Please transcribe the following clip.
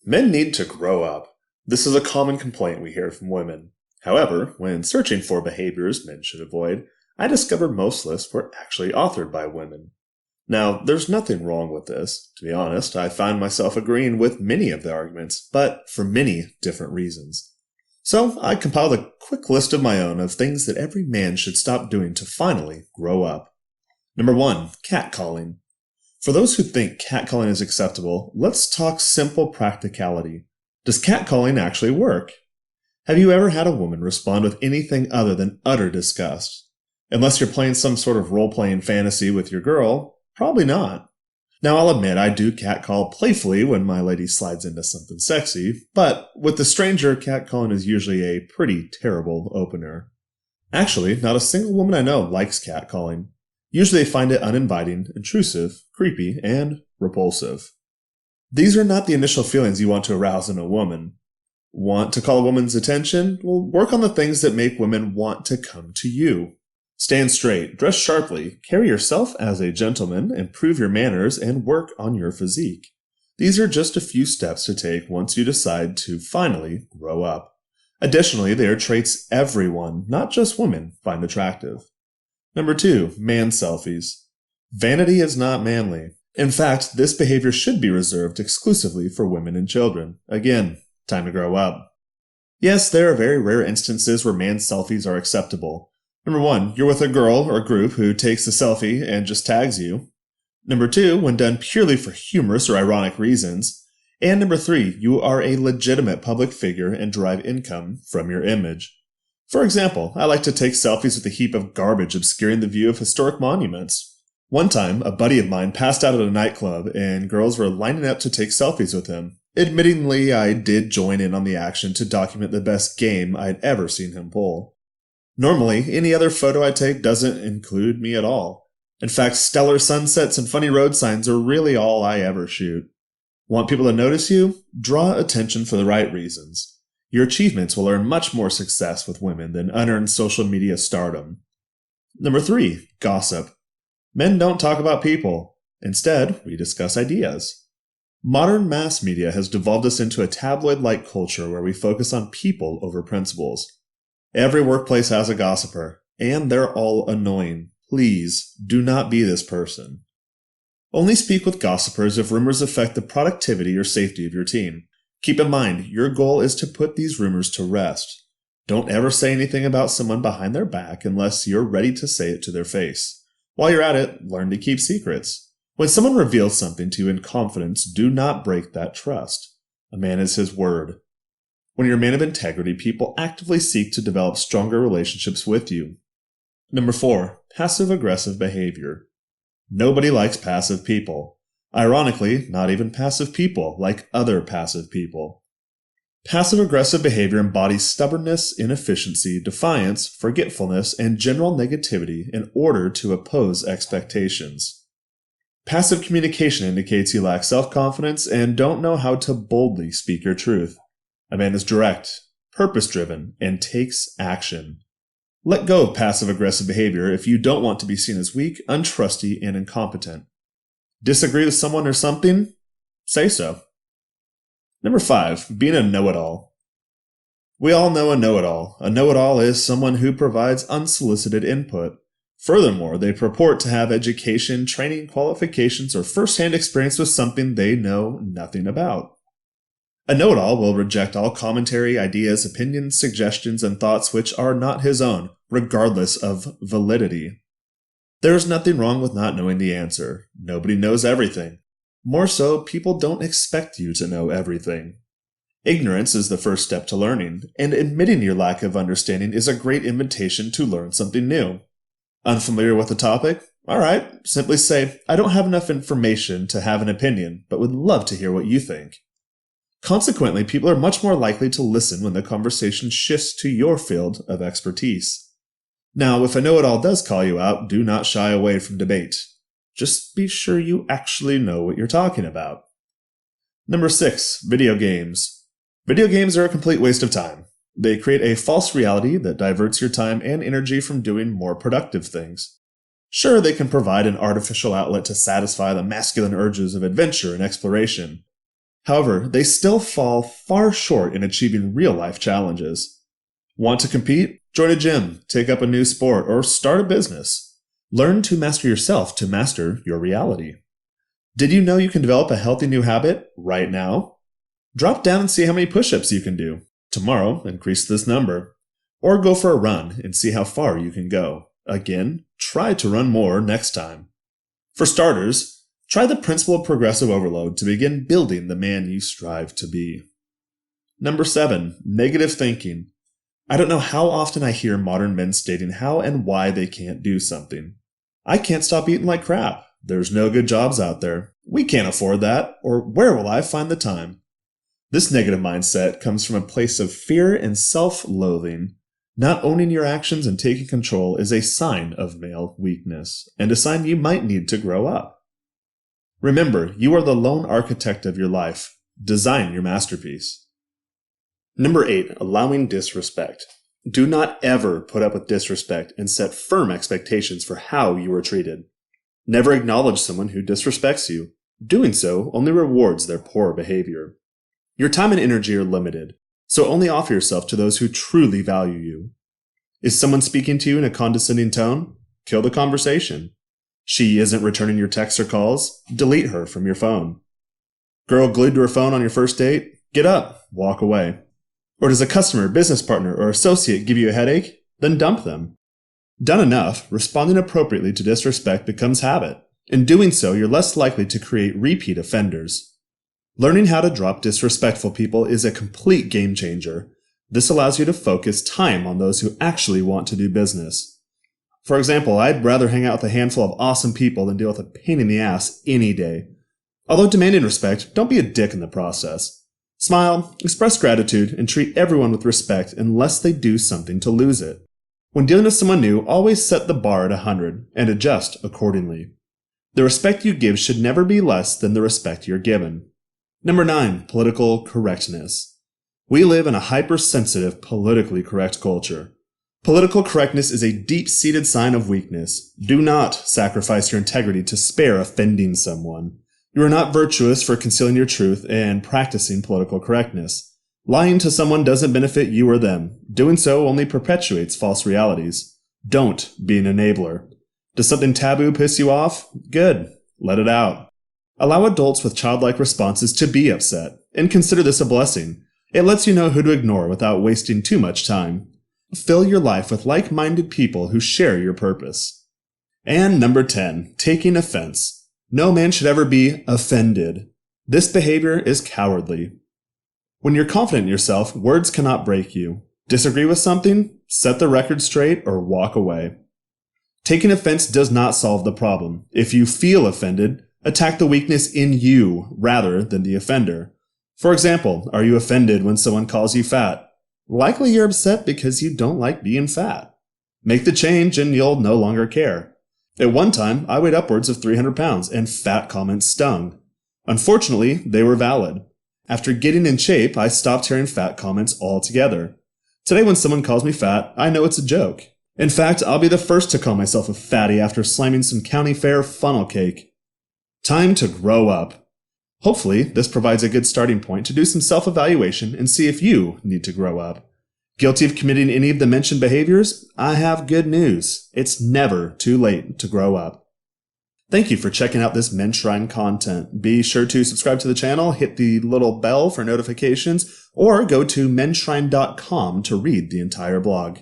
Men need to grow up. This is a common complaint we hear from women. However, when searching for behaviors men should avoid, I discovered most lists were actually authored by women. Now, there's nothing wrong with this. To be honest, I find myself agreeing with many of the arguments, but for many different reasons. So, I compiled a quick list of my own of things that every man should stop doing to finally grow up. Number 1. Catcalling. For those who think catcalling is acceptable, let's talk simple practicality. Does catcalling actually work? Have you ever had a woman respond with anything other than utter disgust? Unless you're playing some sort of role-playing fantasy with your girl, probably not. Now, I'll admit I do catcall playfully when my lady slides into something sexy, but with the stranger, catcalling is usually a pretty terrible opener. Actually, not a single woman I know likes catcalling. Usually they find it uninviting, intrusive, creepy, and repulsive. These are not the initial feelings you want to arouse in a woman. Want to call a woman's attention? Well, work on the things that make women want to come to you. Stand straight, dress sharply, carry yourself as a gentleman, improve your manners, and work on your physique. These are just a few steps to take once you decide to finally grow up. Additionally, they are traits everyone, not just women, find attractive. Number 2, man selfies. Vanity is not manly. In fact, this behavior should be reserved exclusively for women and children. Again, time to grow up. Yes, there are very rare instances where man selfies are acceptable. Number 1, you're with a girl or group who takes a selfie and just tags you. Number 2, when done purely for humorous or ironic reasons. And number 3, you are a legitimate public figure and derive income from your image. For example, I like to take selfies with a heap of garbage obscuring the view of historic monuments. One time, a buddy of mine passed out at a nightclub and girls were lining up to take selfies with him. Admittingly, I did join in on the action to document the best game I'd ever seen him pull. Normally, any other photo I take doesn't include me at all. In fact, stellar sunsets and funny road signs are really all I ever shoot. Want people to notice you? Draw attention for the right reasons. Your achievements will earn much more success with women than unearned social media stardom. Number 3, gossip. Men don't talk about people. Instead, we discuss ideas. Modern mass media has devolved us into a tabloid-like culture where we focus on people over principles. Every workplace has a gossiper, and they're all annoying. Please, do not be this person. Only speak with gossipers if rumors affect the productivity or safety of your team. Keep in mind, your goal is to put these rumors to rest. Don't ever say anything about someone behind their back unless you're ready to say it to their face. While you're at it, learn to keep secrets. When someone reveals something to you in confidence, do not break that trust. A man is his word. When you're a man of integrity, people actively seek to develop stronger relationships with you. Number 4, passive-aggressive behavior. Nobody likes passive people. Ironically, not even passive people like other passive people. Passive-aggressive behavior embodies stubbornness, inefficiency, defiance, forgetfulness, and general negativity in order to oppose expectations. Passive communication indicates you lack self-confidence and don't know how to boldly speak your truth. A man is direct, purpose-driven, and takes action. Let go of passive-aggressive behavior if you don't want to be seen as weak, untrusty, and incompetent. Disagree with someone or something? Say so. Number 5, being a know-it-all. We all know a know-it-all. A know-it-all is someone who provides unsolicited input. Furthermore, they purport to have education, training, qualifications, or first-hand experience with something they know nothing about. A know-it-all will reject all commentary, ideas, opinions, suggestions, and thoughts which are not his own, regardless of validity. There is nothing wrong with not knowing the answer. Nobody knows everything. More so, people don't expect you to know everything. Ignorance is the first step to learning, and admitting your lack of understanding is a great invitation to learn something new. Unfamiliar with the topic? Alright, simply say, I don't have enough information to have an opinion, but would love to hear what you think. Consequently, people are much more likely to listen when the conversation shifts to your field of expertise. Now, if a know-it-all does call you out, do not shy away from debate. Just be sure you actually know what you're talking about. Number 6, video games. Video games are a complete waste of time. They create a false reality that diverts your time and energy from doing more productive things. Sure, they can provide an artificial outlet to satisfy the masculine urges of adventure and exploration. However, they still fall far short in achieving real-life challenges. Want to compete? Join a gym, take up a new sport, or start a business. Learn to master yourself to master your reality. Did you know you can develop a healthy new habit right now? Drop down and see how many push-ups you can do. Tomorrow, increase this number. Or go for a run and see how far you can go. Again, try to run more next time. For starters, try the principle of progressive overload to begin building the man you strive to be. Number 7, negative thinking. I don't know how often I hear modern men stating how and why they can't do something. I can't stop eating like crap. There's no good jobs out there. We can't afford that. Or where will I find the time? This negative mindset comes from a place of fear and self-loathing. Not owning your actions and taking control is a sign of male weakness, and a sign you might need to grow up. Remember, you are the lone architect of your life. Design your masterpiece. Number 8, allowing disrespect. Do not ever put up with disrespect and set firm expectations for how you are treated. Never acknowledge someone who disrespects you. Doing so only rewards their poor behavior. Your time and energy are limited, so only offer yourself to those who truly value you. Is someone speaking to you in a condescending tone? Kill the conversation. She isn't returning your texts or calls? Delete her from your phone. Girl glued to her phone on your first date? Get up, walk away. Or does a customer, business partner, or associate give you a headache? Then dump them. Done enough, responding appropriately to disrespect becomes habit. In doing so, you're less likely to create repeat offenders. Learning how to drop disrespectful people is a complete game changer. This allows you to focus time on those who actually want to do business. For example, I'd rather hang out with a handful of awesome people than deal with a pain in the ass any day. Although demanding respect, don't be a dick in the process. Smile, express gratitude, and treat everyone with respect unless they do something to lose it. When dealing with someone new, always set the bar at 100 and adjust accordingly. The respect you give should never be less than the respect you're given. Number 9, political correctness. We live in a hypersensitive, politically correct culture. Political correctness is a deep-seated sign of weakness. Do not sacrifice your integrity to spare offending someone. You are not virtuous for concealing your truth and practicing political correctness. Lying to someone doesn't benefit you or them. Doing so only perpetuates false realities. Don't be an enabler. Does something taboo piss you off? Good. Let it out. Allow adults with childlike responses to be upset, and consider this a blessing. It lets you know who to ignore without wasting too much time. Fill your life with like-minded people who share your purpose. And number 10, taking offense. No man should ever be offended. This behavior is cowardly. When you're confident in yourself, words cannot break you. Disagree with something? Set the record straight or walk away. Taking offense does not solve the problem. If you feel offended, attack the weakness in you rather than the offender. For example, are you offended when someone calls you fat? Likely you're upset because you don't like being fat. Make the change and you'll no longer care. At one time, I weighed upwards of 300 pounds and fat comments stung. Unfortunately, they were valid. After getting in shape, I stopped hearing fat comments altogether. Today when someone calls me fat, I know it's a joke. In fact, I'll be the first to call myself a fatty after slamming some county fair funnel cake. Time to grow up. Hopefully, this provides a good starting point to do some self-evaluation and see if you need to grow up. Guilty of committing any of the mentioned behaviors? I have good news. It's never too late to grow up. Thank you for checking out this Men's Shrine content. Be sure to subscribe to the channel, hit the little bell for notifications, or go to mensshrine.com to read the entire blog.